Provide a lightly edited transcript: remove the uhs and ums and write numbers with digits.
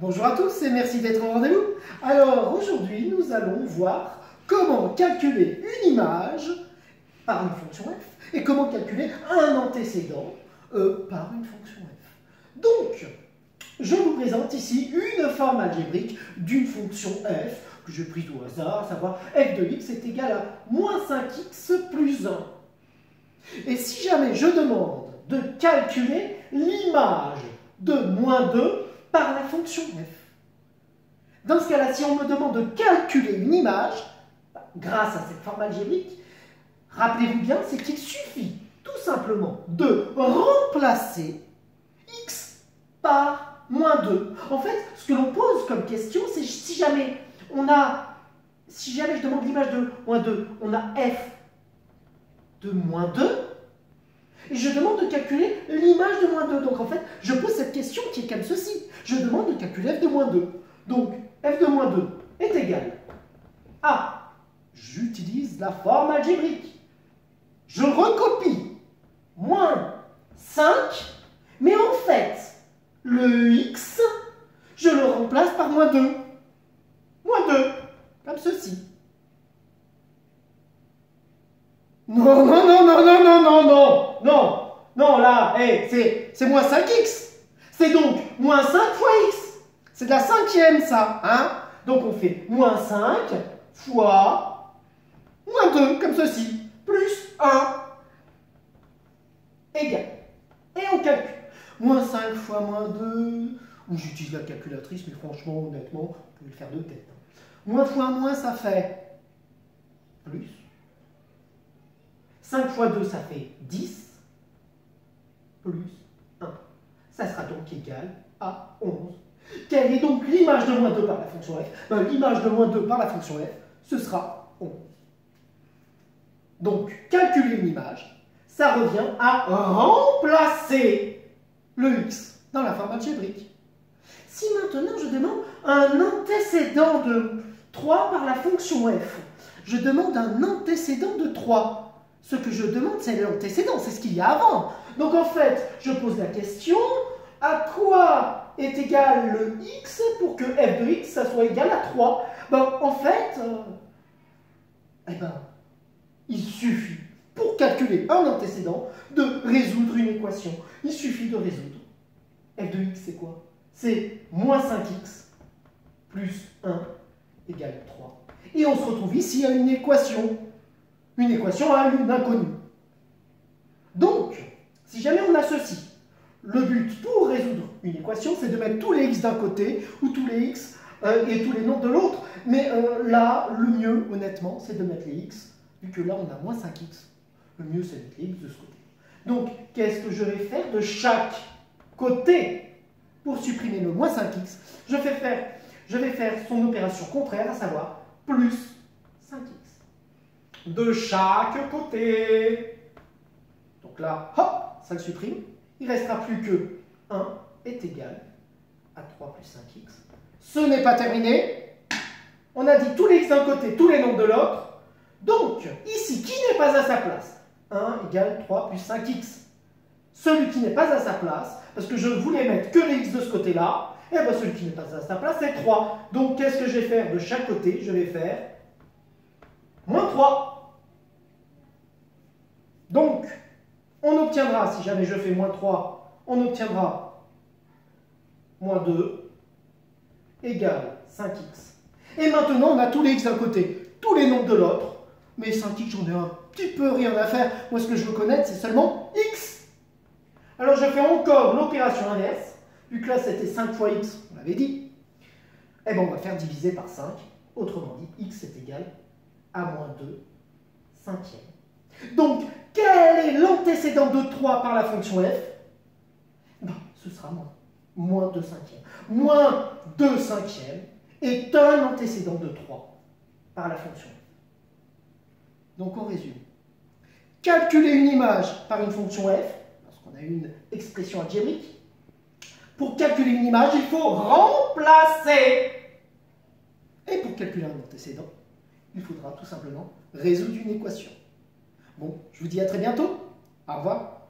Bonjour à tous et merci d'être au rendez-vous. Alors aujourd'hui, nous allons voir comment calculer une image par une fonction f et comment calculer un antécédent par une fonction f. Donc, je vous présente ici une forme algébrique d'une fonction f que j'ai prise au hasard, à savoir f de x est égal à moins 5x plus 1. Et si jamais je demande de calculer l'image de moins 2 par la fonction f. Dans ce cas-là, si on me demande de calculer une image, grâce à cette forme algébrique, rappelez-vous bien, c'est qu'il suffit tout simplement de remplacer x par moins 2. En fait, ce que l'on pose comme question, c'est si jamais je demande l'image de moins 2, on a f de moins 2, et je demande de calculer l'image de moins 2. Donc en fait, je pose cette question qui est comme ceci. Je demande de calculer f de moins 2. Donc, f de moins 2 est égal à, j'utilise la forme algébrique, je recopie, moins 5, mais en fait, le x, je le remplace par moins 2. Moins 2, comme ceci. Non, non, non, non, non, non, non, non, non, non, là, c'est moins 5x. C'est donc moins 5 fois x. C'est de la cinquième, ça, hein? Donc on fait moins 5 fois moins 2, comme ceci, plus 1 égal. Et on calcule. Moins 5 fois moins 2, ou j'utilise la calculatrice, mais franchement, honnêtement, vous pouvez le faire de tête. Moins fois moins, ça fait plus. 5 fois 2, ça fait 10, plus 1. Ça sera donc égal à 11. Quelle est donc l'image de moins 2 par la fonction f? L'image de moins 2 par la fonction f, ce sera 11. Donc, calculer une image, ça revient à remplacer le x dans la forme algébrique. Si maintenant je demande un antécédent de 3 par la fonction f, je demande un antécédent de 3. Ce que je demande, c'est l'antécédent, c'est ce qu'il y a avant. Donc en fait, je pose la question, à quoi est égal le x pour que f de x, ça soit égal à 3? En fait, il suffit, pour calculer un antécédent, de résoudre une équation. Il suffit de résoudre. F de x, c'est quoi? C'est moins 5x plus 1 égale 3. Et on se retrouve ici à une équation. Une équation à une inconnue. Donc, si jamais on a ceci, le but pour résoudre une équation, c'est de mettre tous les x d'un côté ou tous les x et tous les nombres de l'autre. Mais là, le mieux, honnêtement, c'est de mettre les x, vu que là, on a moins 5x. Le mieux, c'est de mettre les x de ce côté. Donc, qu'est-ce que je vais faire de chaque côté pour supprimer le moins 5x? Je vais faire son opération contraire, à savoir plus 5x. De chaque côté. Donc là, hop, ça le supprime. Il ne restera plus que 1 est égal à 3 plus 5x. Ce n'est pas terminé. On a dit tous les x d'un côté, tous les nombres de l'autre. Donc, ici, qui n'est pas à sa place? 1 égale 3 plus 5x. Celui qui n'est pas à sa place, parce que je voulais mettre que les x de ce côté-là, et bien celui qui n'est pas à sa place, c'est 3. Donc, qu'est-ce que je vais faire de chaque côté? Je vais faire moins 3. Donc, on obtiendra, si jamais je fais moins 3, on obtiendra moins 2 égale 5x. Et maintenant, on a tous les x d'un côté, tous les nombres de l'autre. Mais 5x, j'en ai un petit peu rien à faire. Moi, ce que je veux connaître, c'est seulement x. Alors, je fais encore l'opération inverse. Vu que là, c'était 5 fois x, on l'avait dit. Eh bien, on va faire diviser par 5. Autrement dit, x est égal à moins 2 cinquième. Donc, quel est l'antécédent de 3 par la fonction f? Ce sera moins 2 cinquième. Moins 2 cinquième est un antécédent de 3 par la fonction f. Donc, on résume. Calculer une image par une fonction f, parce qu'on a une expression algébrique. Pour calculer une image, il faut remplacer. Et pour calculer un antécédent, il faudra tout simplement résoudre une équation. Bon, je vous dis à très bientôt. Au revoir.